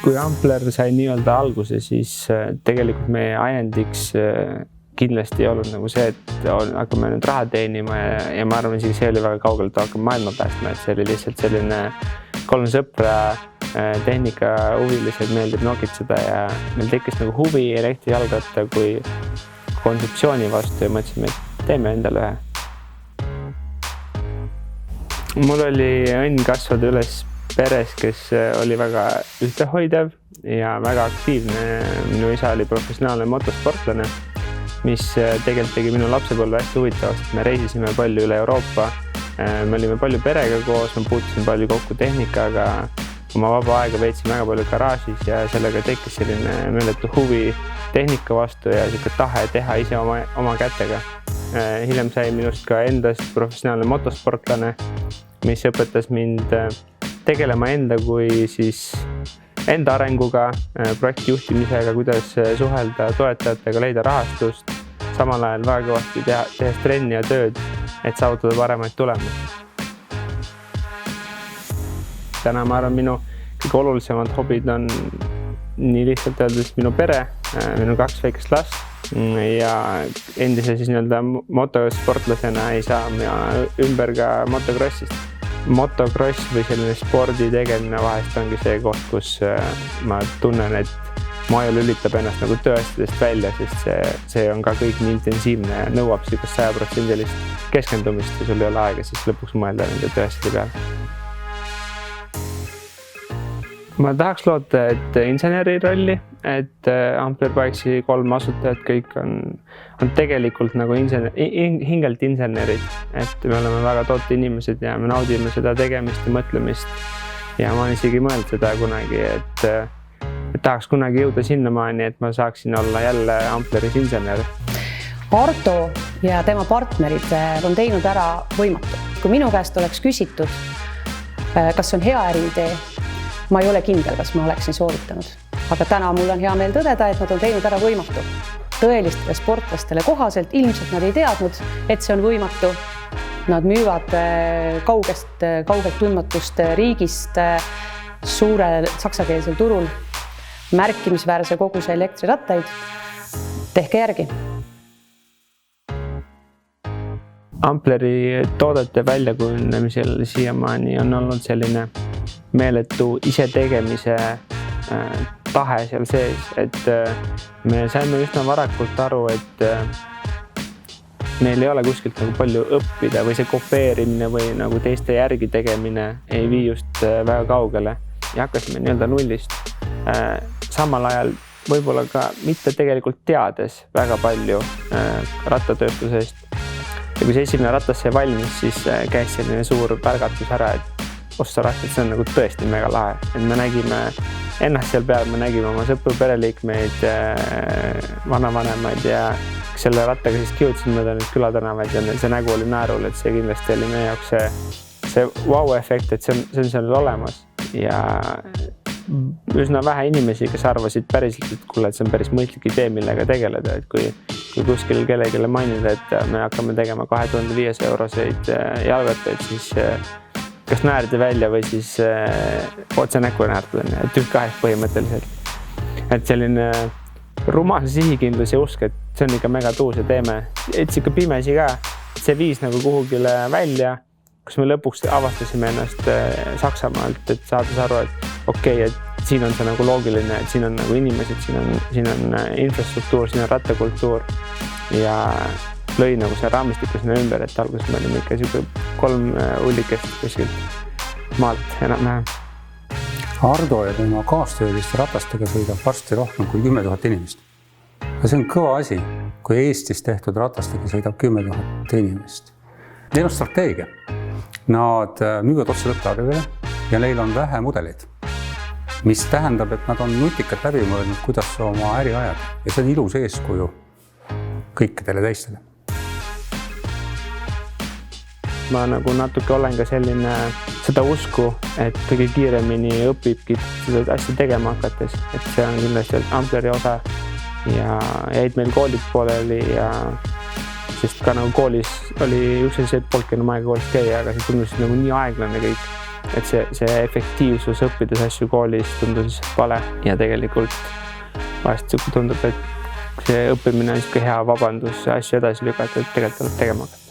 Kui Ampler sai nii-öelda alguse, siis tegelikult meie ajendiks kindlasti ei olnud nagu see, et hakkame nüüd raha teenima ja ma arvan, isegi see oli väga kaugelt, et hakkame maailma päästma, et see oli lihtsalt selline 3 sõpra tehnika huvilised, meeldib nokitseda ja meil tekkis nagu huvi elektrijalgratta kui kontseptsiooni vastu ja mõtlesime, et teeme endale ühe. Mul oli õnn kasvada üles peres, kes oli väga ühtehoidev ja väga aktiivne. Minu isa oli professionaalne motosportlane, mis tegelikult tegi minu lapsepõlve hästi huvitavast. Me reisisime palju üle Euroopa, me olime palju perega koos, ma puutusin palju kokku tehnikaga, oma vaba aega veetsin väga palju garaažis ja sellega tekkis selline meeletu huvi tehnika vastu ja selline tahe teha ise oma kätega. Hiljem sai minust ka endast professionaalne motosportlane, mis õpetas mind tegelema enda kui siis enda arenguga, projekti juhtimisega, kuidas suhelda toetajatega, leida rahastust, samal ajal väga kõvasti tehes trenni ja tööd, et saavutada paremaid tulemusi. Täna ma arvan, minu kõige olulisemad hobid on nii lihtsalt öeldes minu pere, minu 2 väikest last ja endise siis nii-öelda motosportlasena ei saa ümber ka motocrossist. Motocross või selline spordi tegemine vahest ongi see koht, kus ma tunnen, et mu aju lülitab ennast nagu tööstudest välja, sest see on ka kõik nii intensiivne ja nõuab 100% keskendumist ja sul ei ole aega siis lõpuks mõelda nende tööstude peale. Ma tahaks loota, et inseneri rolli, et Ampler Bikesi 3 asutajad kõik on tegelikult nagu hingelt insenerid, et me oleme väga toote inimesed ja me naudime seda tegemist ja mõtlemist. Ja ma olen isegi mõelnud seda kunagi, et tahaks kunagi jõuda sinnamaani, et ma saaksin olla jälle Ampleris insener. Arto ja tema partnerid on teinud ära võimatu. Kui minu käest oleks küsitud, kas on hea äriidee, ma ei ole kindel, kas ma oleksin soovitanud. Aga täna mul on hea meel tõdeda, et nad on teinud ära võimatu. Tõelistele sportlastele kohaselt ilmselt nad ei teadnud, et see on võimatu. Nad müüvad kaugelt tundmatust riigist suurel saksakeelsel turul märkimisväärse koguse elektrirattaid. Tehke järgi. Ampleri toodete väljakujunemisel siiamaani on olnud selline meeletu isetegemise tahe seal sees, et me saime üsna varakult aru, et meil ei ole kuskilt nagu palju õppida või see kopeerimine või nagu teiste järgi tegemine ei vii just väga kaugele ja hakkasime nii-öelda nullist. Samal ajal võib-olla ka mitte tegelikult teades väga palju rattatööstusest. Ja kui see esimene ratas sai valmis, siis käis selline suur pärgatus ära, et see on nagu tõesti mega lahe. Et me nägime ennast seal peal, me nägime oma sõpru, pereliikmeid, vanavanemaid ja selle rattaga siis kiudsin mööda nüüd külatänavaid ja see nägu oli naerul, et see kindlasti oli meie jaoks see wow-efekt, et see on seal olemas ja üsna vähe inimesi, kes arvasid päriselt, et kuule, et see on päris mõistlik idee, millega tegeleda, et kui kuskil kellelegi mainida, et me hakkame tegema 2500 euroseid jalgrattaid, siis kas naerdi välja või siis otse näkku naertud on, et kahest põhimõtteliselt. Et selline rumal sihikindlus ja usk, et see on ikka mega tuus ja teeme. Et ikka pimesi ka, see viis nagu kuhugile välja, kus me lõpuks avastasime ennast Saksamaalt, et saades aru, et okei, et siin on see nagu loogiline, et siin on nagu inimesed, siin on infrastruktuur, siin on rattakultuur ja lõi nagu see raamistiku sinna ümber, et alguses me olime ikka 3 hullikest kuskilt maalt enam-vähem. Ardo ja tema kaastööliste ratastega sõidab varsti rohkem kui 10 000 inimest. Ja see on kõva asi, kui Eestis tehtud ratastega sõidab 10 000 inimest. Neil on strateegia. Nad müüvad otse lõpptarbijale ja neil on vähe mudeleid, mis tähendab, et nad on nutikalt läbi mõelnud, kuidas oma äri ajada. Ja see on ilus eeskuju kõikidele teistele. Ma nagu natuke olen ka selline seda usku, et kõige kiiremini õpibki seda asja tegema hakates, et see on kindlasti Ampleri osa ja jäid meil koolid pooleli ja sest ka nagu koolis oli üks selliseid polk enam aega koolis käia, aga see tundus nagu nii aeglane kõik. et see efektiivsus õppides asju koolis tundus vale ja tegelikult vahest tundub, et see õppimine on hea vabandus asju edasi lükata, et tegelikult tuleb tegema hakata.